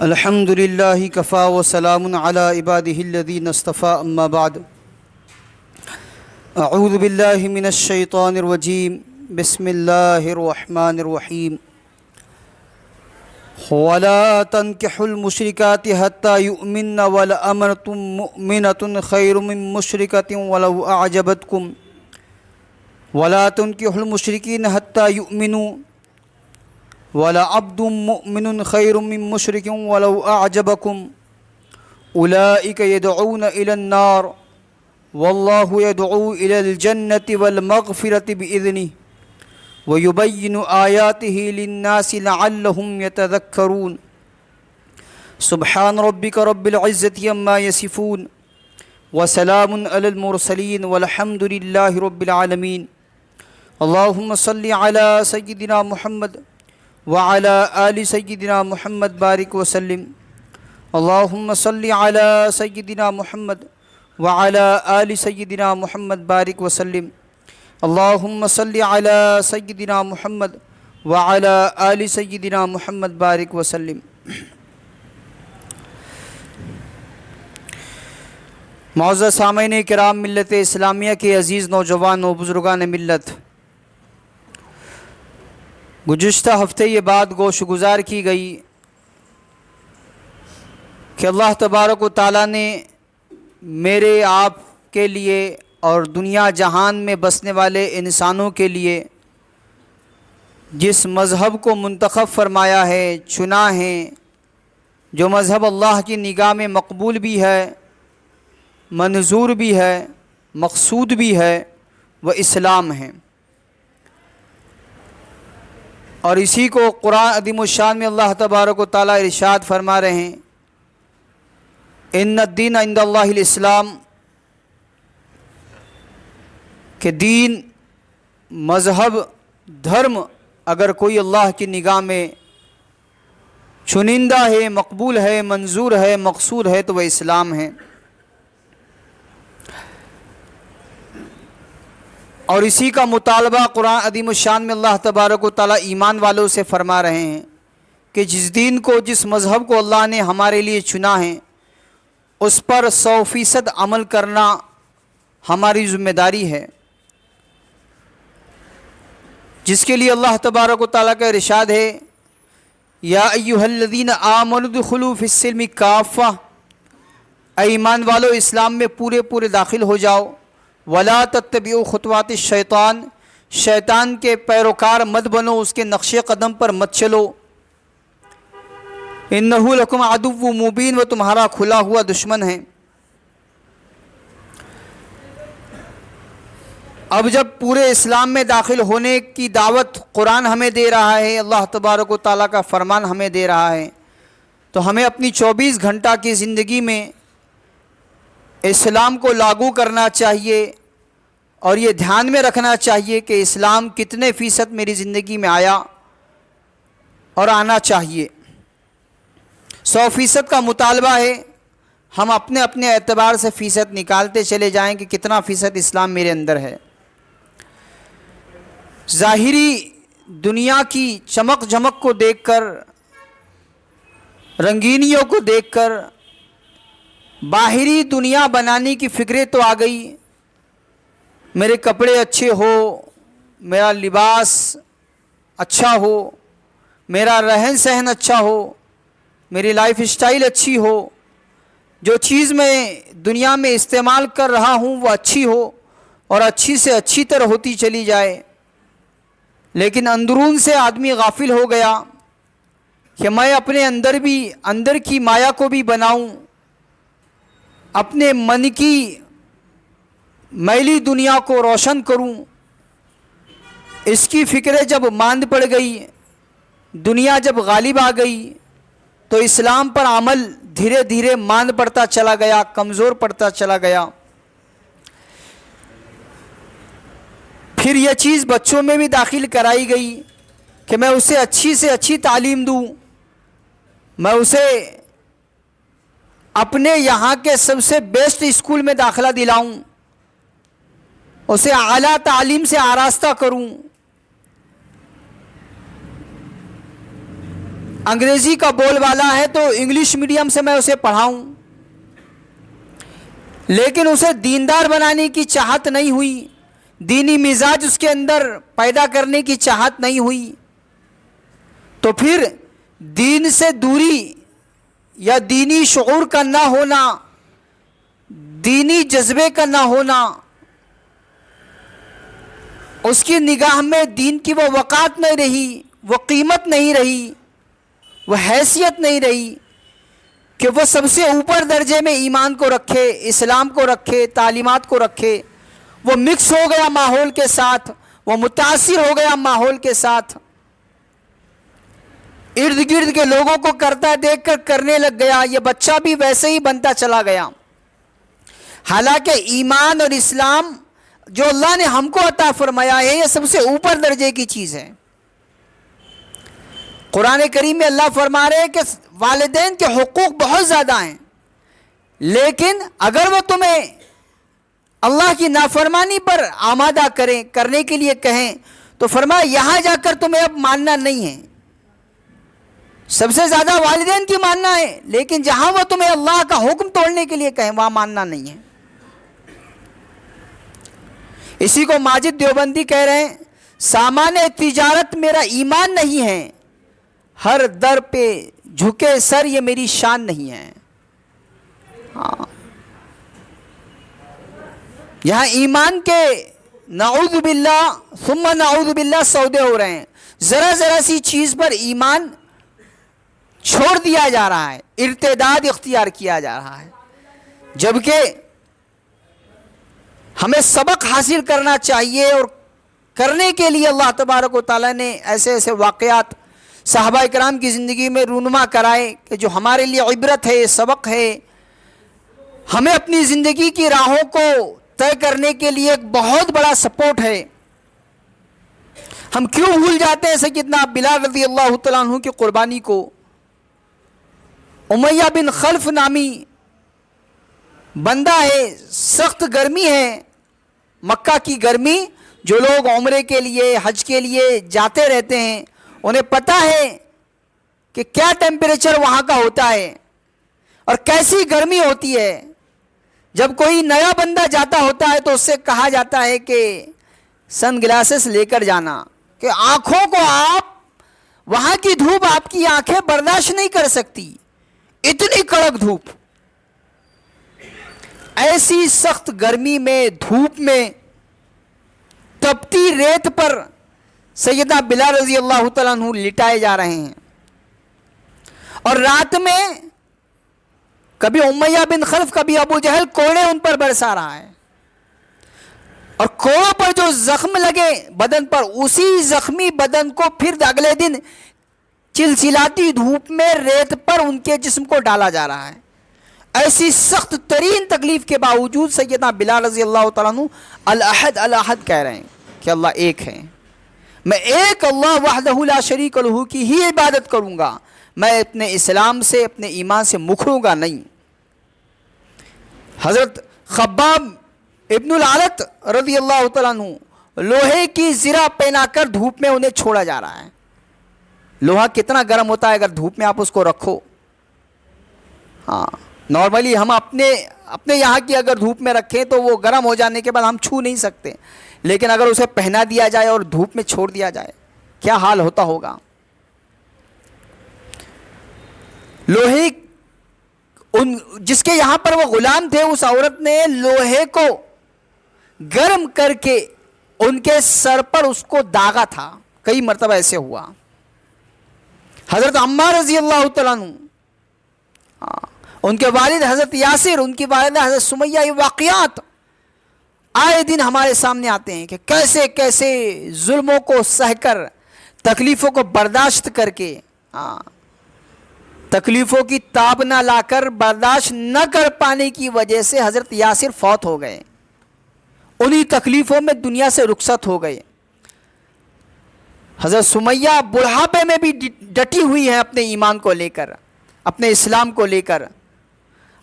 الحمد للہ کفا وسلام علی عباده الذین اصطفى اما بعد اعوذ باللہ من الشیطان الرجیم بسم اللہ الرحمن الرحیم ولا تنكحوا المشركات حتى يؤمن ولأمة مؤمنة خير من مشركة ولو أعجبتكم ولا تنكحوا المشركين حتى يؤمنوا وَلَعَبْدٌ مُؤْمِنٌ خَيْرٌ مِّن مُشْرِكٍ وَلَوْ أَعْجَبَكُمْ أُولَٰئِكَ يَدْعُونَ إِلَى النَّارِ وَاللَّهُ يَدْعُو إِلَى الْجَنَّةِ وَالْمَغْفِرَةِ بِإِذْنِهِ وَيُبَيِّنُ آيَاتِهِ لِلنَّاسِ لَعَلَّهُمْ يَتَذَكَّرُونَ سبحان ربك رب العزة عما يصفون وسلام على المرسلين والحمد لله رب العالمين اللهم صل على سيدنا محمد وعلى آل سيدنا محمد بارك وسلم اللهم صل على سيدنا محمد وعلى آل سيدنا محمد بارك وسلم اللهم صل على سيدنا محمد وعلى آل سيدنا محمد بارك وسلم معزز سامعین کرام، ملت اسلامیہ کے عزیز نوجوان و بزرگان ملت، گزشتہ ہفتے یہ بات گوش گزار کی گئی کہ اللہ تبارک و تعالیٰ نے میرے آپ کے لیے اور دنیا جہان میں بسنے والے انسانوں کے لیے جس مذہب کو منتخب فرمایا ہے، چنا ہے، جو مذہب اللہ کی نگاہ میں مقبول بھی ہے، منظور بھی ہے، مقصود بھی ہے، وہ اسلام ہے۔ اور اسی کو قرآن عظیم الشان میں اللہ تبارک و تعالیٰ ارشاد فرما رہے ہیں، ان الدین عند اللہ الاسلام، کہ دین، مذہب، دھرم اگر کوئی اللہ کی نگاہ میں چنندہ ہے، مقبول ہے، منظور ہے، مقصود ہے تو وہ اسلام ہے۔ اور اسی کا مطالبہ قرآن عظیم الشان میں اللہ تبارک و تعالیٰ ایمان والوں سے فرما رہے ہیں کہ جس دین کو، جس مذہب کو اللہ نے ہمارے لیے چنا ہے، اس پر 100% عمل کرنا ہماری ذمہ داری ہے، جس کے لیے اللہ تبارک و تعالیٰ کا ارشاد ہے، یا ایھا الذین آمنوا ادخلوا فی السلم کافہ، اے ایمان والو اسلام میں پورے داخل ہو جاؤ، ولا تتبعوا خطوات الشیطان، شیطان کے پیروکار مت بنو، اس کے نقش قدم پر مت چلو، انہ لکم عدو مبین، وہ تمہارا کھلا ہوا دشمن ہے۔ اب جب پورے اسلام میں داخل ہونے کی دعوت قرآن ہمیں دے رہا ہے، اللہ تبارک و تعالیٰ کا فرمان ہمیں دے رہا ہے، تو ہمیں اپنی 24 گھنٹہ کی زندگی میں اسلام کو لاگو کرنا چاہیے اور یہ دھیان میں رکھنا چاہیے کہ اسلام کتنے فیصد میری زندگی میں آیا اور آنا چاہیے۔ 100% کا مطالبہ ہے، ہم اپنے اعتبار سے فیصد نکالتے چلے جائیں کہ کتنا فیصد اسلام میرے اندر ہے۔ ظاہری دنیا کی چمک جھمک کو دیکھ کر، رنگینیوں کو دیکھ کر باہری دنیا بنانے کی فکریں تو آ گئی، میرے کپڑے اچھے ہو، میرا لباس اچھا ہو، میرا رہن سہن اچھا ہو، میری لائف سٹائل اچھی ہو، جو چیز میں دنیا میں استعمال کر رہا ہوں وہ اچھی ہو اور اچھی سے اچھی طرح ہوتی چلی جائے، لیکن اندرون سے آدمی غافل ہو گیا کہ میں اپنے اندر کی مایا کو بھی بناؤں، اپنے من کی میلی دنیا کو روشن کروں۔ اس کی فکریں جب ماند پڑ گئی، دنیا جب غالب آ گئی، تو اسلام پر عمل دھیرے دھیرے ماند پڑتا چلا گیا، کمزور پڑتا چلا گیا۔ پھر یہ چیز بچوں میں بھی داخل کرائی گئی کہ میں اسے اچھی سے اچھی تعلیم دوں، میں اسے اپنے یہاں کے سب سے بیسٹ اسکول میں داخلہ دلاؤں، اسے اعلیٰ تعلیم سے آراستہ کروں۔ انگریزی کا بول والا ہے تو انگلش میڈیم سے میں اسے پڑھاؤں، لیکن اسے دیندار بنانے کی چاہت نہیں ہوئی، دینی مزاج اس کے اندر پیدا کرنے کی چاہت نہیں ہوئی، تو پھر دین سے دوری یا دینی شعور کا نہ ہونا، دینی جذبے کا نہ ہونا، اس کی نگاہ میں دین کی وہ وقار نہیں رہی، وہ قیمت نہیں رہی، وہ حیثیت نہیں رہی کہ وہ سب سے اوپر درجے میں ایمان کو رکھے، اسلام کو رکھے، تعلیمات کو رکھے۔ وہ مکس ہو گیا ماحول کے ساتھ، وہ متاثر ہو گیا ماحول کے ساتھ، ارد گرد کے لوگوں کو کرتا دیکھ کر کرنے لگ گیا، یہ بچہ بھی ویسے ہی بنتا چلا گیا۔ حالانکہ ایمان اور اسلام جو اللہ نے ہم کو عطا فرمایا ہے، یہ سب سے اوپر درجے کی چیز ہے۔ قرآن کریم میں اللہ فرما رہے ہیں کہ والدین کے حقوق بہت زیادہ ہیں، لیکن اگر وہ تمہیں اللہ کی نافرمانی پر آمادہ کریں، کرنے کے لیے کہیں، تو فرمایا یہاں جا کر تمہیں اب ماننا نہیں ہے۔ سب سے زیادہ والدین کی ماننا ہے، لیکن جہاں وہ تمہیں اللہ کا حکم توڑنے کے لیے کہیں، وہاں ماننا نہیں ہے۔ اسی کو ماجد دیوبندی کہہ رہے ہیں، سامان تجارت میرا ایمان نہیں ہے، ہر در پہ جھکے سر یہ میری شان نہیں ہے۔ ہاں، یہاں ایمان کے نعوذ باللہ ثم نعوذ باللہ سودے ہو رہے ہیں، ذرا ذرا سی چیز پر ایمان چھوڑ دیا جا رہا ہے، ارتداد اختیار کیا جا رہا ہے، جبکہ ہمیں سبق حاصل کرنا چاہیے، اور کرنے کے لیے اللہ تبارک و تعالیٰ نے ایسے ایسے واقعات صحابہ اکرام کی زندگی میں رونما کرائے کہ جو ہمارے لیے عبرت ہے، سبق ہے، ہمیں اپنی زندگی کی راہوں کو طے کرنے کے لیے ایک بہت بڑا سپورٹ ہے۔ ہم کیوں بھول جاتے ہیں سیدنا بلال رضی اللہ تعالیٰ عنہ کی قربانی کو؟ امیہ بن خلف نامی بندہ ہے، سخت گرمی ہے، مکہ کی گرمی، جو لوگ عمرے کے لیے حج کے لیے جاتے رہتے ہیں انہیں پتہ ہے کہ کیا ٹیمپریچر وہاں کا ہوتا ہے اور کیسی گرمی ہوتی ہے۔ جب کوئی نیا بندہ جاتا ہوتا ہے تو اس سے کہا جاتا ہے کہ سن گلاسز لے کر جانا، کہ آنکھوں کو آپ، وہاں کی دھوپ آپ کی آنکھیں برداشت نہیں کر سکتی، اتنی کڑک دھوپ۔ ایسی سخت گرمی میں، دھوپ میں، تپتی ریت پر سیدنا بلال رضی اللہ تعالیٰ عنہ لٹائے جا رہے ہیں، اور رات میں کبھی امیہ بن خلف، کبھی ابو جہل کوڑے ان پر برسا رہا ہے، اور کوڑوں پر جو زخم لگے بدن پر، اسی زخمی بدن کو پھر اگلے دن چلچلاتی دھوپ میں ریت پر ان کے جسم کو ڈالا جا رہا ہے۔ ایسی سخت ترین تکلیف کے باوجود سیدنا بلال رضی اللہ تعالیٰ عنہ الاحد الاحد کہہ رہے ہیں کہ اللہ ایک ہے، میں ایک اللہ وحدہ لا شریک لہ کی ہی عبادت کروں گا، میں اپنے اسلام سے، اپنے ایمان سے مکھروں گا نہیں۔ حضرت خباب ابن العلت رضی اللہ تعالیٰ عنہ لوہے کی زرہ پہنا کر دھوپ میں انہیں چھوڑا جا رہا ہے۔ لوہا کتنا گرم ہوتا ہے اگر دھوپ میں آپ اس کو رکھو۔ ہاں، نارملی ہم اپنے یہاں کی اگر دھوپ میں رکھیں تو وہ گرم ہو جانے کے بعد ہم چھو نہیں سکتے، لیکن اگر اسے پہنا دیا جائے اور دھوپ میں چھوڑ دیا جائے کیا حال ہوتا ہوگا۔ لوہے جس کے یہاں پر وہ غلام تھے، اس عورت نے لوہے کو گرم کر کے ان کے سر پر اس کو داغا تھا، کئی مرتبہ ایسے ہوا۔ حضرت عمار رضی اللہ تعالیٰ عنہ، ان کے والد حضرت یاسر، ان کی والدہ حضرت سمیہ، یہ واقعات آئے دن ہمارے سامنے آتے ہیں کہ کیسے کیسے ظلموں کو سہ کر، تکلیفوں کو برداشت کر کے، تکلیفوں کی تاب نہ لا کر، برداشت نہ کر پانے کی وجہ سے حضرت یاسر فوت ہو گئے، انہی تکلیفوں میں دنیا سے رخصت ہو گئے۔ حضرت سمیہ بڑھاپے میں بھی ڈٹی ہوئی ہیں اپنے ایمان کو لے کر، اپنے اسلام کو لے کر۔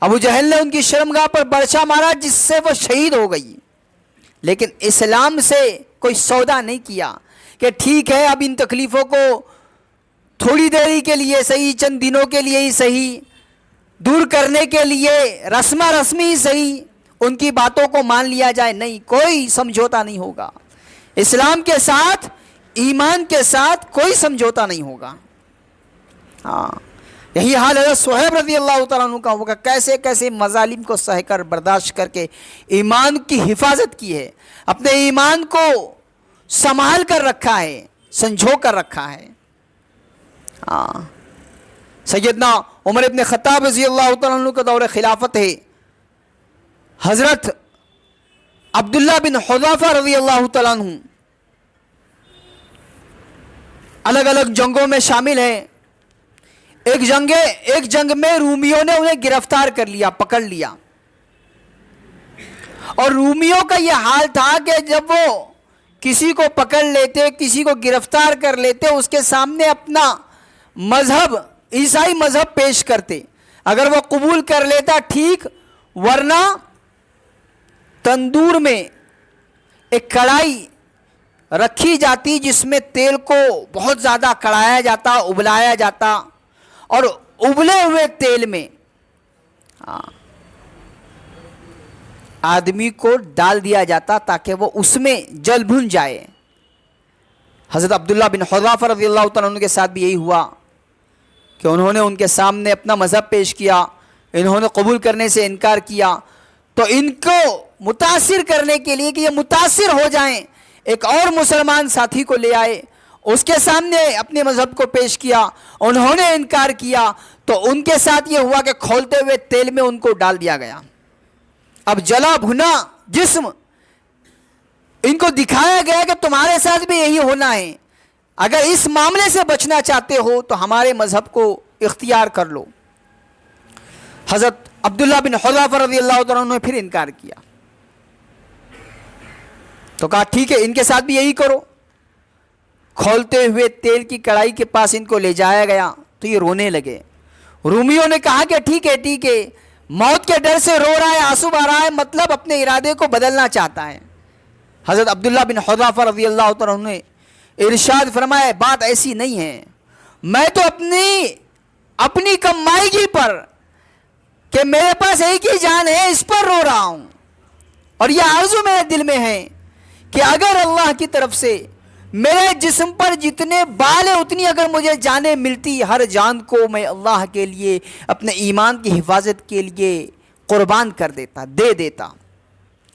ابو جہل نے ان کی شرمگاہ پر برچا مارا جس سے وہ شہید ہو گئی، لیکن اسلام سے کوئی سودا نہیں کیا کہ ٹھیک ہے اب ان تکلیفوں کو تھوڑی دیری کے لیے صحیح، چند دنوں کے لیے ہی صحیح، دور کرنے کے لیے رسمی ہی صحیح ان کی باتوں کو مان لیا جائے، نہیں، کوئی سمجھوتا نہیں ہوگا اسلام کے ساتھ، ایمان کے ساتھ کوئی سمجھوتا نہیں ہوگا۔ ہاں، یہی حال حضرت صہیب رضی اللہ تعالیٰ عنہ کا ہوگا، کیسے کیسے مظالم کو سہ کر برداشت کر کے ایمان کی حفاظت کی ہے، اپنے ایمان کو سنبھال کر رکھا ہے، سنجھو کر رکھا ہے۔ ہاں، سیدنا عمر ابن خطاب رضی اللہ تعالیٰ عنہ کا دور خلافت ہے، حضرت عبداللہ بن حذافہ رضی اللہ تعالیٰ عنہ الگ الگ جنگوں میں شامل ہیں۔ ایک جنگ میں رومیوں نے انہیں گرفتار کر لیا، پکڑ لیا، اور رومیوں کا یہ حال تھا کہ جب وہ کسی کو پکڑ لیتے، کسی کو گرفتار کر لیتے، اس کے سامنے اپنا مذہب، عیسائی مذہب پیش کرتے، اگر وہ قبول کر لیتا ٹھیک، ورنہ تندور میں ایک کڑھائی رکھی جاتی جس میں تیل کو بہت زیادہ کڑھایا جاتا، ابلایا جاتا، اور ابلے ہوئے تیل میں آدمی کو ڈال دیا جاتا تاکہ وہ اس میں جل بھن جائے۔ حضرت عبداللہ بن حذافہ رضی اللہ تعالیٰ عنہ کے ساتھ بھی یہی ہوا کہ انہوں نے ان کے سامنے اپنا مذہب پیش کیا، انہوں نے قبول کرنے سے انکار کیا، تو ان کو متاثر کرنے کے لیے کہ یہ متاثر ہو جائیں، ایک اور مسلمان ساتھی کو لے آئے، اس کے سامنے اپنے مذہب کو پیش کیا، انہوں نے انکار کیا، تو ان کے ساتھ یہ ہوا کہ کھولتے ہوئے تیل میں ان کو ڈال دیا گیا۔ اب جلا بھنا جسم، ان کو دکھایا گیا کہ تمہارے ساتھ بھی یہی ہونا ہے، اگر اس معاملے سے بچنا چاہتے ہو تو ہمارے مذہب کو اختیار کر لو۔ حضرت عبداللہ بن حذافہ رضی اللہ تعالیٰ عنہ نے پھر انکار کیا، تو کہا ٹھیک ہے، ان کے ساتھ بھی یہی کرو۔ کھولتے ہوئے تیل کی کڑھائی کے پاس ان کو لے جایا گیا تو یہ رونے لگے۔ رومیوں نے کہا کہ ٹھیک ہے، موت کے ڈر سے رو رہا ہے، آنسو آ رہا ہے، مطلب اپنے ارادے کو بدلنا چاہتا ہے۔ حضرت عبداللہ بن حذافہ رضی اللہ تعالیٰ عنہ نے ارشاد فرمایا، بات ایسی نہیں ہے، میں تو اپنی کمائیگی پر، کہ میرے پاس ایک ہی جان ہے، اس پر رو رہا ہوں، اور یہ آرزو میرے دل میں ہے کہ اگر اللہ کی طرف سے میرے جسم پر جتنے بال ہیں اتنی اگر مجھے جانیں ملتی، ہر جان کو میں اللہ کے لیے، اپنے ایمان کی حفاظت کے لیے قربان کر دیتا، دے دیتا۔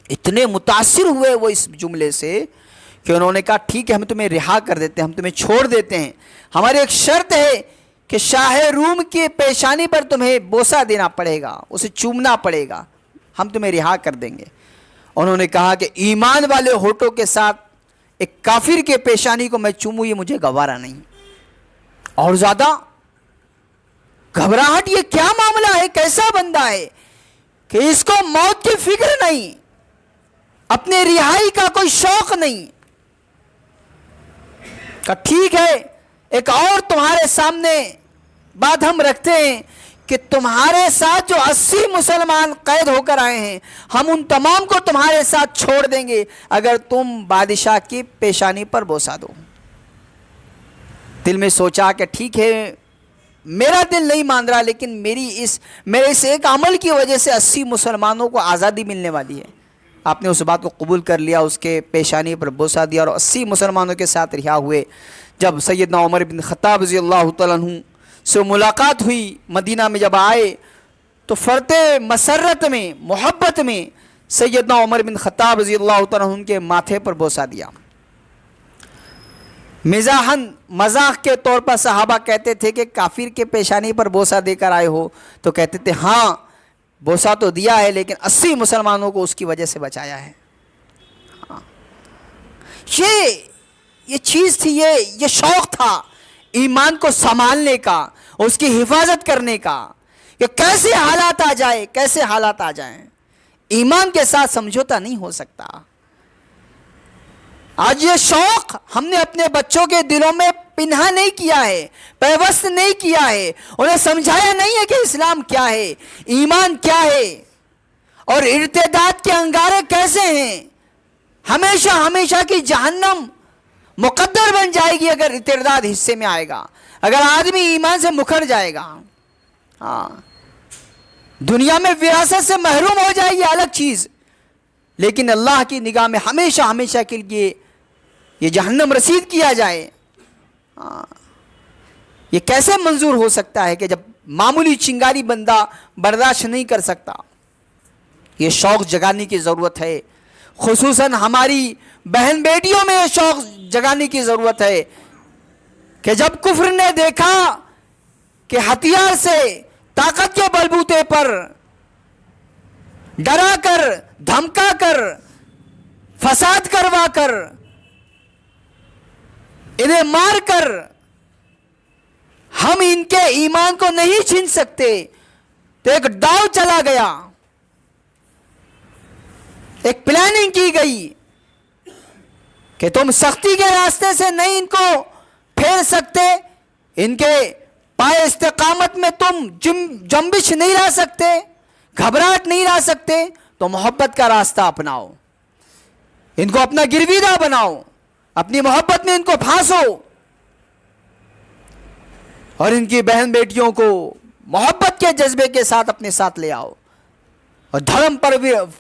اتنے متاثر ہوئے وہ اس جملے سے کہ انہوں نے کہا ٹھیک ہے، ہم تمہیں رہا کر دیتے ہیں، ہم تمہیں چھوڑ دیتے ہیں، ہماری ایک شرط ہے کہ شاہ روم کی پیشانی پر تمہیں بوسہ دینا پڑے گا، اسے چومنا پڑے گا، ہم تمہیں رہا کر دیں گے۔ انہوں نے کہا کہ ایمان والے ہونٹوں کے ساتھ ایک کافر کے پیشانی کو میں چوموں، یہ مجھے گوارا نہیں۔ اور زیادہ گھبراہٹ، یہ کیا معاملہ ہے، کیسا بندہ ہے کہ اس کو موت کی فکر نہیں، اپنے رہائی کا کوئی شوق نہیں۔ کہ ٹھیک ہے، ایک اور تمہارے سامنے بات ہم رکھتے ہیں کہ تمہارے ساتھ جو 80 مسلمان قید ہو کر آئے ہیں، ہم ان تمام کو تمہارے ساتھ چھوڑ دیں گے اگر تم بادشاہ کی پیشانی پر بوسہ دو۔ دل میں سوچا کہ ٹھیک ہے، میرا دل نہیں مان رہا، لیکن میرے اس ایک عمل کی وجہ سے 80 مسلمانوں کو آزادی ملنے والی ہے۔ آپ نے اس بات کو قبول کر لیا، اس کے پیشانی پر بوسہ دیا، اور 80 مسلمانوں کے ساتھ رہا ہوئے۔ جب سیدنا عمر بن خطاب رضی اللہ تعالیٰ عنہ سے ملاقات ہوئی، مدینہ میں جب آئے تو فرط مسرت میں، محبت میں سیدنا عمر بن خطاب رضی اللہ تعالیٰ عنہ کے ماتھے پر بوسہ دیا۔ مزاح کے طور پر صحابہ کہتے تھے کہ کافر کے پیشانی پر بوسہ دے کر آئے ہو، تو کہتے تھے ہاں بوسہ تو دیا ہے، لیکن 80 مسلمانوں کو اس کی وجہ سے بچایا ہے۔ یہ چیز تھی، یہ شوق تھا ایمان کو سنبھالنے کا، اس کی حفاظت کرنے کا، کہ کیسے حالات آ جائیں، ایمان کے ساتھ سمجھوتا نہیں ہو سکتا۔ آج یہ شوق ہم نے اپنے بچوں کے دلوں میں پنہا نہیں کیا ہے، پیوست نہیں کیا ہے، انہیں سمجھایا نہیں ہے کہ اسلام کیا ہے، ایمان کیا ہے، اور ارتداد کے انگارے کیسے ہیں۔ ہمیشہ کی جہنم مقدر بن جائے گی اگر ارتداد حصے میں آئے گا۔ اگر آدمی ایمان سے مکھر جائے گا، ہاں، دنیا میں وراثت سے محروم ہو جائے یہ الگ چیز، لیکن اللہ کی نگاہ میں ہمیشہ ہمیشہ کے لیے یہ جہنم رسید کیا جائے، یہ کیسے منظور ہو سکتا ہے کہ جب معمولی چنگاری بندہ برداشت نہیں کر سکتا؟ یہ شوق جگانے کی ضرورت ہے، خصوصاً ہماری بہن بیٹیوں میں یہ شوق جگانے کی ضرورت ہے کہ جب کفر نے دیکھا کہ ہتھیار سے طاقت کے بلبوتے پر ڈرا کر، دھمکا کر، فساد کروا کر، انہیں مار کر ہم ان کے ایمان کو نہیں چھین سکتے، تو ایک داؤ چلا گیا، ایک پلاننگ کی گئی کہ تم سختی کے راستے سے نہیں ان کو پھیر سکتے، ان کے پائے استقامت میں تم جنبش نہیں لا سکتے، گھبراہٹ نہیں لا سکتے، تو محبت کا راستہ اپناؤ، ان کو اپنا گرویدہ بناؤ، اپنی محبت میں ان کو پھانسو، اور ان کی بہن بیٹیوں کو محبت کے جذبے کے ساتھ اپنے ساتھ لے آؤ، اور دھرم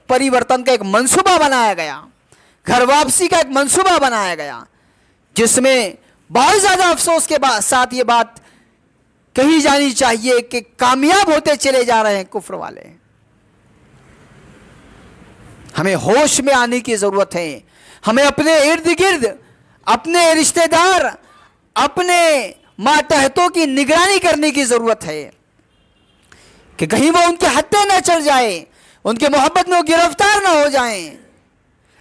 پریورتن کا ایک منصوبہ بنایا گیا، گھر واپسی کا ایک منصوبہ بنایا گیا، جس میں بہت زیادہ افسوس کے ساتھ یہ بات کہی جانی چاہیے کہ کامیاب ہوتے چلے جا رہے ہیں کفر والے۔ ہمیں ہوش میں آنے کی ضرورت ہے، ہمیں اپنے ارد گرد، اپنے رشتہ دار، اپنے ماتحتوں کی نگرانی کرنے کی ضرورت ہے کہ کہیں وہ ان کے ہتھے نہ چڑھ جائیں، ان کے محبت میں وہ گرفتار نہ ہو جائیں،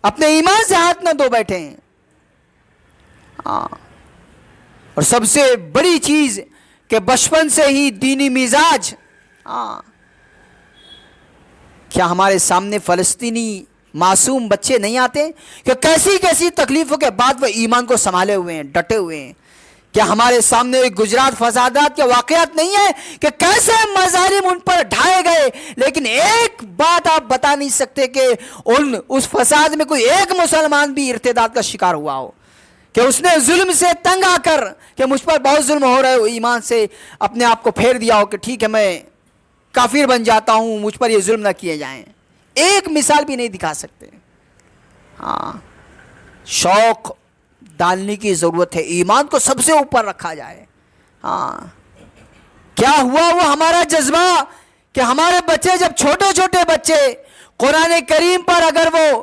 اپنے ایمان سے ہاتھ نہ دھو بیٹھیں۔ اور سب سے بڑی چیز کہ بچپن سے ہی دینی مزاج، کیا ہمارے سامنے فلسطینی معصوم بچے نہیں آتے کہ کیسی کیسی تکلیفوں کے بعد وہ ایمان کو سنبھالے ہوئے ہیں، ڈٹے ہوئے ہیں؟ کیا ہمارے سامنے گجرات فسادات کے واقعات نہیں ہیں کہ کیسے مظالم ان پر ڈھائے گئے، لیکن ایک بات آپ بتا نہیں سکتے کہ اس فساد میں کوئی ایک مسلمان بھی ارتداد کا شکار ہوا ہو، کہ اس نے ظلم سے تنگ آ کر کہ مجھ پر بہت ظلم ہو رہا ہے، ایمان سے اپنے آپ کو پھیر دیا ہو کہ ٹھیک ہے میں کافر بن جاتا ہوں، مجھ پر یہ ظلم نہ کیے جائیں؟ ایک مثال بھی نہیں دکھا سکتے۔ شوق ڈالنے کی ضرورت ہے، ایمان کو سب سے اوپر رکھا جائے۔ کیا ہوا وہ ہمارا جذبہ کہ ہمارے بچے جب چھوٹے چھوٹے بچے قرآن کریم پر اگر وہ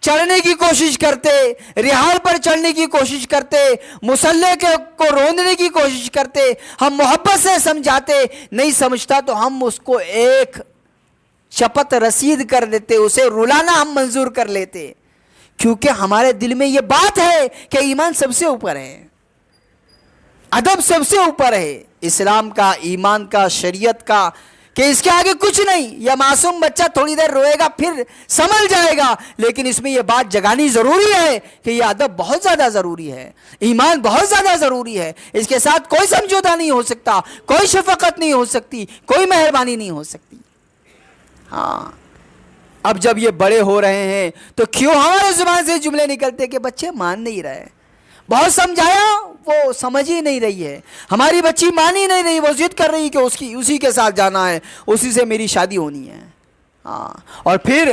چڑھنے کی کوشش کرتے، رحال پر چڑھنے کی کوشش کرتے، مصلی کو روندنے کی کوشش کرتے، ہم محبت سے سمجھاتے، نہیں سمجھتا تو ہم اس کو ایک شپت رسید کر دیتے، اسے رلانا ہم منظور کر لیتے، کیونکہ ہمارے دل میں یہ بات ہے کہ ایمان سب سے اوپر ہے، ادب سب سے اوپر ہے، اسلام کا، ایمان کا، شریعت کا، کہ اس کے آگے کچھ نہیں۔ یہ معصوم بچہ تھوڑی دیر روئے گا پھر سنبھل جائے گا، لیکن اس میں یہ بات جگانی ضروری ہے کہ یہ ادب بہت زیادہ ضروری ہے، ایمان بہت زیادہ ضروری ہے، اس کے ساتھ کوئی سمجھوتا نہیں ہو سکتا، کوئی شفقت نہیں ہو سکتی، کوئی مہربانی نہیں ہو سکتی۔ اب جب یہ بڑے ہو رہے ہیں تو کیوں ہمارے زبان سے جملے نکلتے کہ بچے مان نہیں رہے، بہت سمجھایا وہ سمجھ ہی نہیں رہی ہے، ہماری بچی مان ہی نہیں رہی، وہ ضد کر رہی کہ اسی کے ساتھ جانا ہے، اسی سے میری شادی ہونی ہے۔ اور پھر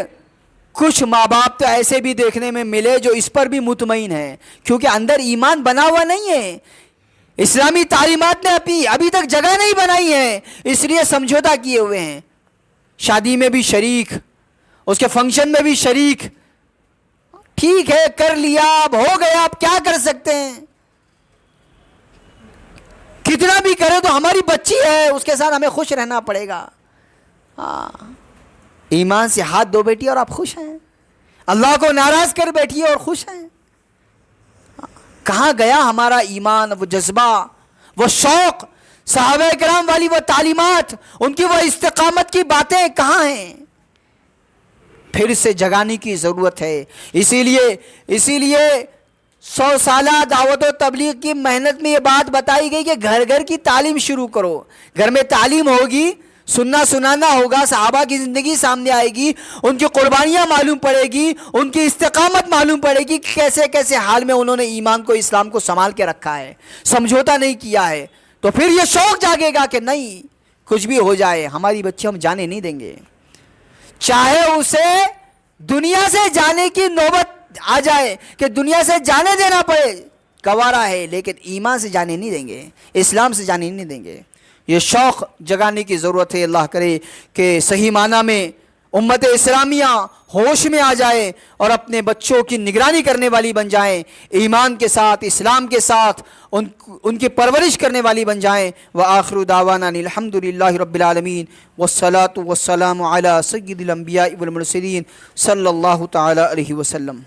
کچھ ماں باپ تو ایسے بھی دیکھنے میں ملے جو اس پر بھی مطمئن ہیں، کیونکہ اندر ایمان بنا ہوا نہیں ہے، اسلامی تعلیمات نے ابھی تک جگہ نہیں بنائی ہے، اس لیے سمجھوتا کیے ہوئے ہیں، شادی میں بھی شریک، اس کے فنکشن میں بھی شریک، ٹھیک ہے کر لیا، اب ہو گیا، اب کیا کر سکتے ہیں، کتنا بھی کرے تو ہماری بچی ہے، اس کے ساتھ ہمیں خوش رہنا پڑے گا۔ ایمان سے ہاتھ دھو بیٹھی اور آپ خوش ہیں، اللہ کو ناراض کر بیٹھی اور خوش ہیں، کہاں گیا ہمارا ایمان، وہ جذبہ، وہ شوق، صحابہ کرام والی وہ تعلیمات، ان کی وہ استقامت کی باتیں کہاں ہیں؟ پھر سے جگانے کی ضرورت ہے۔ اسی لیے 100 سالہ دعوت و تبلیغ کی محنت میں یہ بات بتائی گئی کہ گھر گھر کی تعلیم شروع کرو، گھر میں تعلیم ہوگی سننا سنانا ہوگا، صحابہ کی زندگی سامنے آئے گی، ان کی قربانیاں معلوم پڑے گی، ان کی استقامت معلوم پڑے گی کہ کیسے کیسے حال میں انہوں نے ایمان کو، اسلام کو سنبھال کے رکھا ہے، سمجھوتا نہیں کیا ہے. تو پھر یہ شوق جاگے گا کہ نہیں، کچھ بھی ہو جائے ہماری بچی ہم جانے نہیں دیں گے، چاہے اسے دنیا سے جانے کی نوبت آ جائے کہ دنیا سے جانے دینا پڑے، گوارا ہے، لیکن ایمان سے جانے نہیں دیں گے، اسلام سے جانے نہیں دیں گے. یہ شوق جگانے کی ضرورت ہے. اللہ کرے کہ صحیح معنی میں امت اسلامیہ ہوش میں آ جائے اور اپنے بچوں کی نگرانی کرنے والی بن جائیں، ایمان کے ساتھ، اسلام کے ساتھ ان کی پرورش کرنے والی بن جائیں. وآخر دعوانا الحمدللہ رب العالمین والصلاة والسلام علی سید الانبیاء والمرسلین صلی اللہ تعالی علیہ وسلم.